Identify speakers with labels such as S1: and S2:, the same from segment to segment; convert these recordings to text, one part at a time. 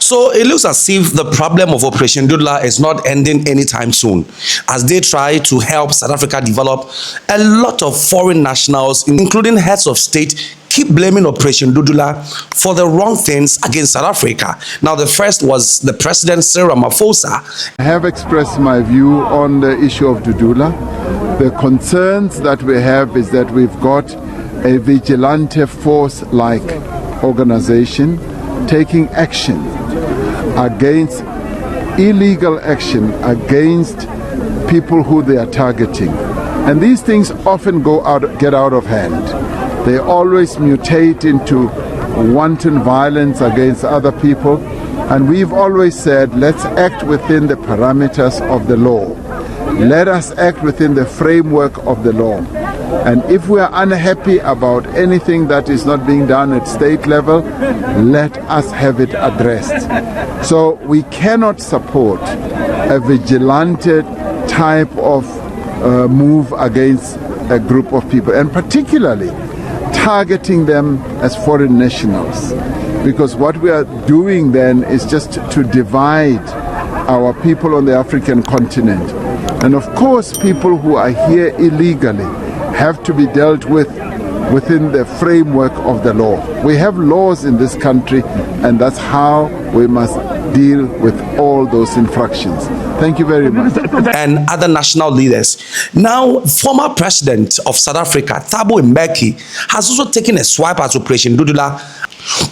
S1: So it looks as if the problem of Operation Dudula is not ending anytime soon, as they try to help South Africa develop. A lot of foreign nationals, including heads of state, keep blaming Operation Dudula for the wrong things against South Africa. Now, the first was the President Ramaphosa.
S2: I have expressed my view on the issue of Dudula. The concerns that we have is that we've got a vigilante force-like organization taking action against illegal action against people who they are targeting. And these things often get out of hand. They always mutate into wanton violence against other people. And we've always said, let's act within the parameters of the law. Let us act within the framework of the law. And if we are unhappy about anything that is not being done at state level, let us have it addressed. So we cannot support a vigilante type of move against a group of people, and particularly targeting them as foreign nationals. Because what we are doing then is just to divide our people on the African continent. And of course, people who are here illegally have to be dealt with within the framework of the law. We have laws in this country, and that's how we must deal with all those infractions. Thank you very much.
S1: And other national leaders. Now, former president of South Africa, Thabo Mbeki, has also taken a swipe at Operation Dudula,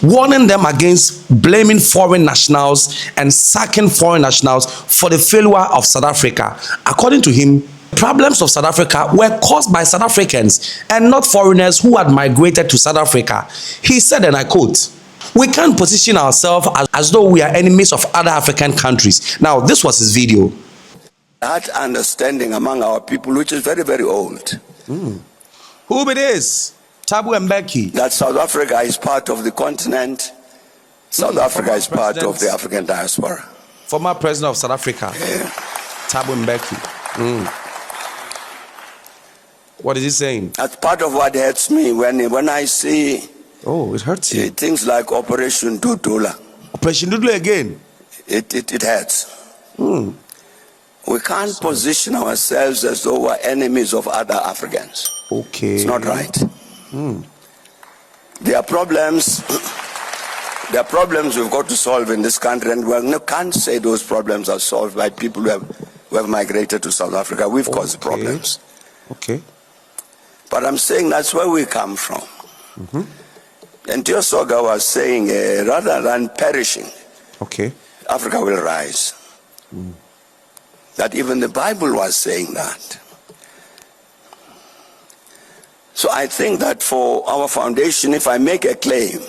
S1: warning them against blaming foreign nationals and sacking foreign nationals for the failure of South Africa. According to him, problems of South Africa were caused by South Africans and not foreigners who had migrated to South Africa. He said, and I quote, "We can't position ourselves as though we are enemies of other African countries." Now, this was his video.
S3: That understanding among our people, which is very, very old.
S1: Who it is? Thabo Mbeki.
S3: That South Africa is part of the continent. South Africa is part of the African diaspora.
S1: Former president of South Africa,
S3: Yeah.
S1: Thabo Mbeki. What is he saying?
S3: That's part of what hurts me when I see
S1: Oh, it hurts you.
S3: things like Operation Dudula.
S1: Operation Dudula again.
S3: It hurts. We can't position ourselves as though we're enemies of other Africans.
S1: Okay.
S3: It's not right. There are problems. There are problems we've got to solve in this country, and we can't say those problems are solved by people who have migrated to South Africa. We've caused problems.
S1: Okay.
S3: But I'm saying that's where we come from. And Tiosoga was saying, rather than perishing, Africa will rise. That even the Bible was saying that. So I think that for our foundation, if I make a claim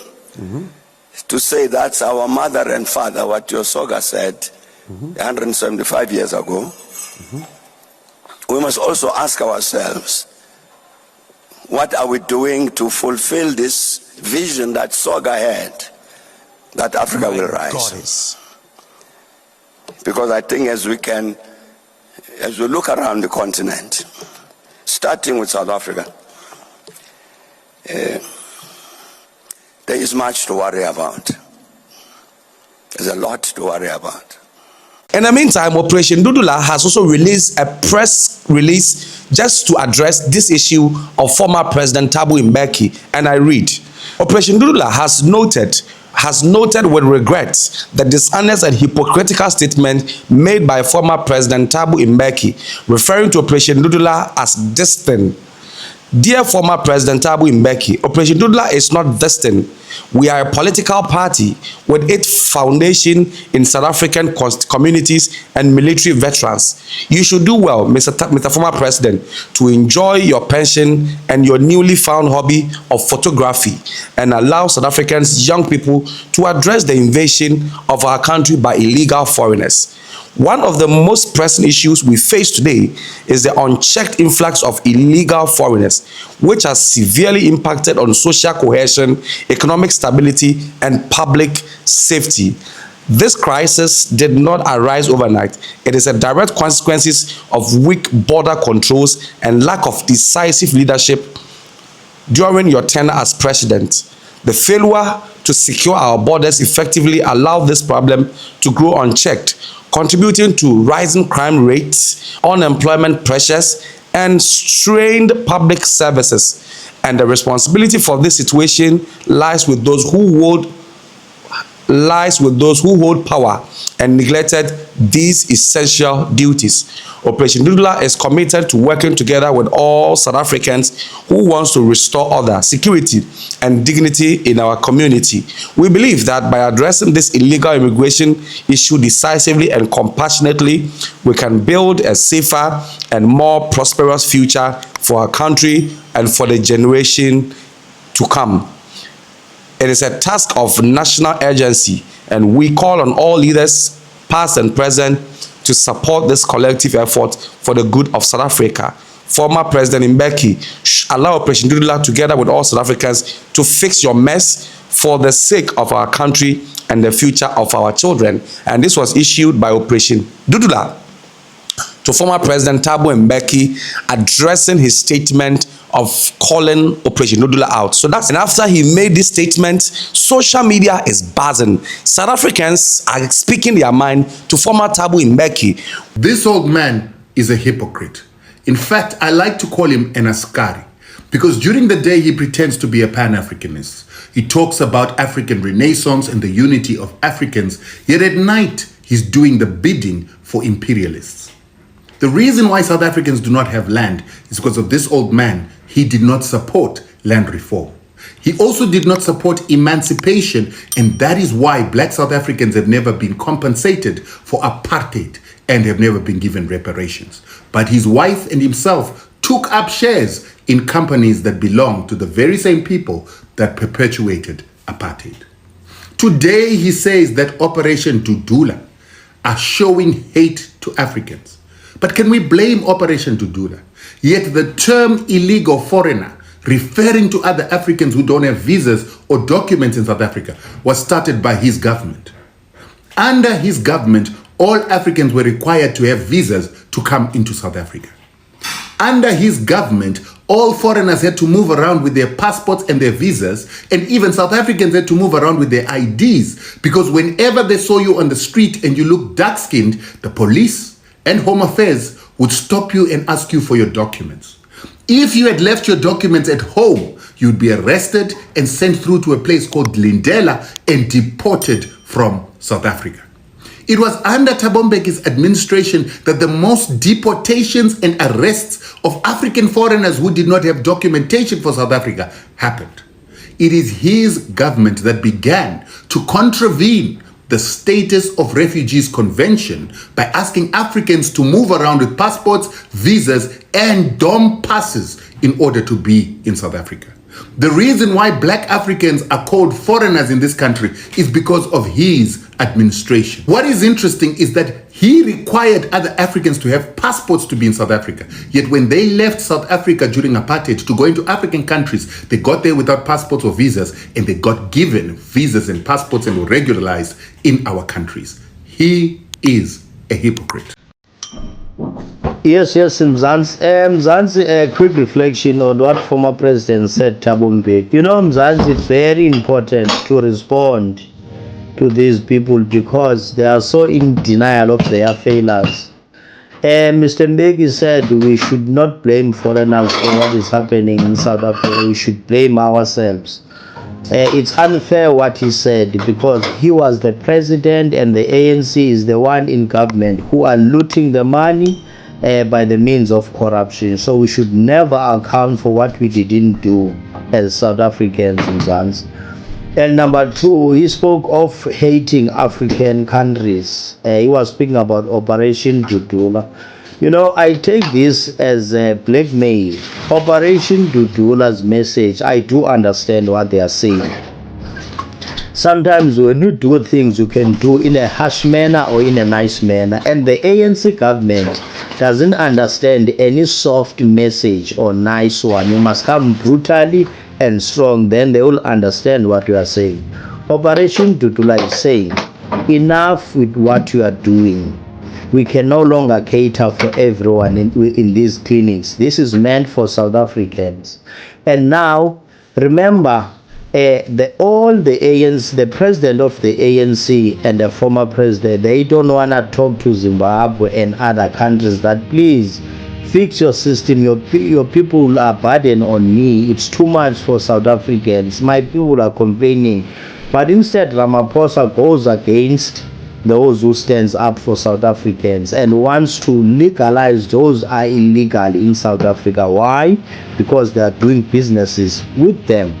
S3: to say that's our mother and father, what Tiosoga said 175 years ago, we must also ask ourselves, what are we doing to fulfill this vision that Soga had, that Africa will rise?
S1: Goddess.
S3: Because I think as we look around the continent, starting with South Africa, there is much to worry about. There's a lot to worry about.
S1: In the meantime, Operation Dudula has also released a press release just to address this issue of former President Thabo Mbeki. And I read, Operation Dudula has noted with regret the dishonest and hypocritical statement made by former President Thabo Mbeki, referring to Operation Dudula as destined. Dear former President Thabo Mbeki, Operation Dudula is not destined. We are a political party with its foundation in South African communities and military veterans. You should do well, Mr. Former President, to enjoy your pension and your newly found hobby of photography and allow South Africans, young people, to address the invasion of our country by illegal foreigners. One of the most pressing issues we face today is the unchecked influx of illegal foreigners, which has severely impacted on social cohesion, economic stability, and public safety. This crisis did not arise overnight. It is a direct consequence of weak border controls and lack of decisive leadership during your tenure as president. The failure to secure our borders effectively allowed this problem to grow unchecked, contributing to rising crime rates, unemployment pressures, and strained public services. And the responsibility for this situation lies with those who hold power and neglected these essential duties. Operation Dudula is committed to working together with all South Africans who want to restore order, security, and dignity in our community. We believe that by addressing this illegal immigration issue decisively and compassionately, we can build a safer and more prosperous future for our country and for the generation to come. It is a task of national urgency, and we call on all leaders, past and present, to support this collective effort for the good of South Africa. Former President Mbeki should allow Operation Dudula together with all South Africans to fix your mess for the sake of our country and the future of our children. And this was issued by Operation Dudula to former President Thabo Mbeki, addressing his statement of calling Operation Dudula out. So that's, and after he made this statement, social media is buzzing. South Africans are speaking their mind to former Thabo Mbeki.
S4: This old man is a hypocrite. In fact, I like to call him an askari, because during the day he pretends to be a Pan-Africanist. He talks about African Renaissance and the unity of Africans, yet at night he's doing the bidding for imperialists. The reason why South Africans do not have land is because of this old man. He did not support land reform. He also did not support emancipation, and that is why black South Africans have never been compensated for apartheid and have never been given reparations. But his wife and himself took up shares in companies that belong to the very same people that perpetuated apartheid. Today he says that Operation Dudula are showing hate to Africans. But can we blame Operation Dudula? Yet the term illegal foreigner, referring to other Africans who don't have visas or documents in South Africa, was started by his government. Under his government, all Africans were required to have visas to come into South Africa. Under his government, all foreigners had to move around with their passports and their visas, and even South Africans had to move around with their IDs, because whenever they saw you on the street and you looked dark-skinned, the police and Home Affairs would stop you and ask you for your documents. If you had left your documents at home, you'd be arrested and sent through to a place called Lindela and deported from South Africa. It was under Thabo Mbeki's administration that the most deportations and arrests of African foreigners who did not have documentation for South Africa happened. It is his government that began to contravene the Status of Refugees Convention by asking Africans to move around with passports, visas, and DOM passes in order to be in South Africa. The reason why black Africans are called foreigners in this country is because of his administration. What is interesting is that he required other Africans to have passports to be in South Africa. Yet when they left South Africa during apartheid to go into African countries, they got there without passports or visas, and they got given visas and passports and were regularized in our countries. He is a hypocrite.
S5: Yes, Mzansi, a quick reflection on what former president said, Thabo Mbeki. You know, Mzansi, it's very important to respond to these people because they are so in denial of their failures. Mr. Mbeki said we should not blame foreigners for what is happening in South Africa. We should blame ourselves. It's unfair what he said because he was the president and the ANC is the one in government who are looting the money by the means of corruption. So we should never account for what we didn't do as South Africans in Zanzibar. And number two, he spoke of hating African countries. He was speaking about Operation Dudula. You know, I take this as a blackmail. Operation Dudula's message, I do understand what they are saying. Sometimes when you do things, you can do in a harsh manner or in a nice manner. And the ANC government doesn't understand any soft message or nice one. You must come brutally and strong, then they will understand what you are saying. Operation Dudula is saying, enough with what you are doing. We can no longer cater for everyone in these clinics. This is meant for South Africans. And now, remember, all the ANC, the president of the ANC and the former president, they don't want to talk to Zimbabwe and other countries that please fix your system. Your people are burden on me. It's too much for South Africans. My people are complaining. But instead, Ramaphosa goes against those who stands up for South Africans and wants to legalize those are illegal in South Africa. Why? Because they are doing businesses with them.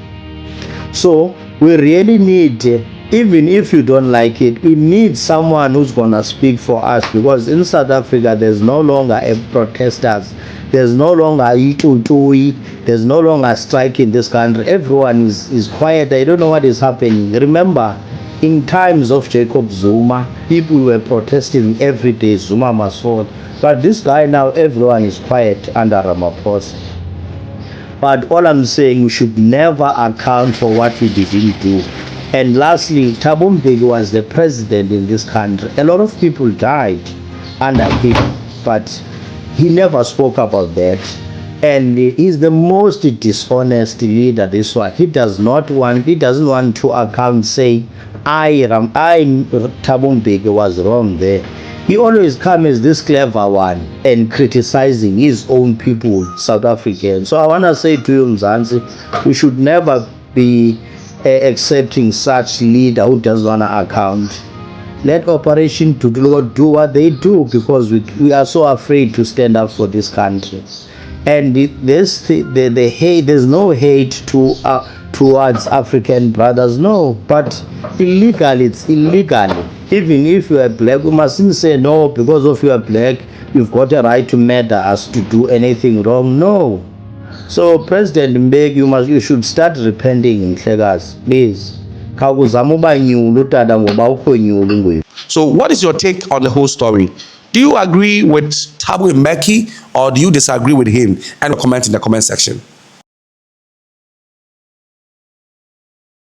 S5: So we really need, even if you don't like it, we need someone who's gonna speak for us, because in South Africa there's no longer protesters, there's no longer itutui, there's no longer strike in this country. Everyone is quiet. I don't know what is happening. Remember, in times of Jacob Zuma, people were protesting every day, Zuma must fall. But this guy now, everyone is quiet under Ramaphosa. But all I'm saying, we should never account for what we didn't do. And lastly, Thabo Mbeki was the president in this country. A lot of people died under him, but he never spoke about that. And he's the most dishonest leader this one. He doesn't want to account, say, I Thabo Mbeki was wrong there. He always comes as this clever one and criticizing his own people, South Africans. So I want to say to you, Mzansi, we should never be accepting such leader who doesn't want to account. Let Operation Dudula do what they do, because we are so afraid to stand up for this country. And the hate, there's no hate towards African brothers, no, but illegal, it's illegal. Even if you are black, we mustn't say no, because of you are black, you've got a right to murder us, to do anything wrong. No. So President Mbeki, you should start repenting, please.
S1: So what is your take on the whole story? Do you agree with Thabo Mbeki or do you disagree with him? And comment in the comment section.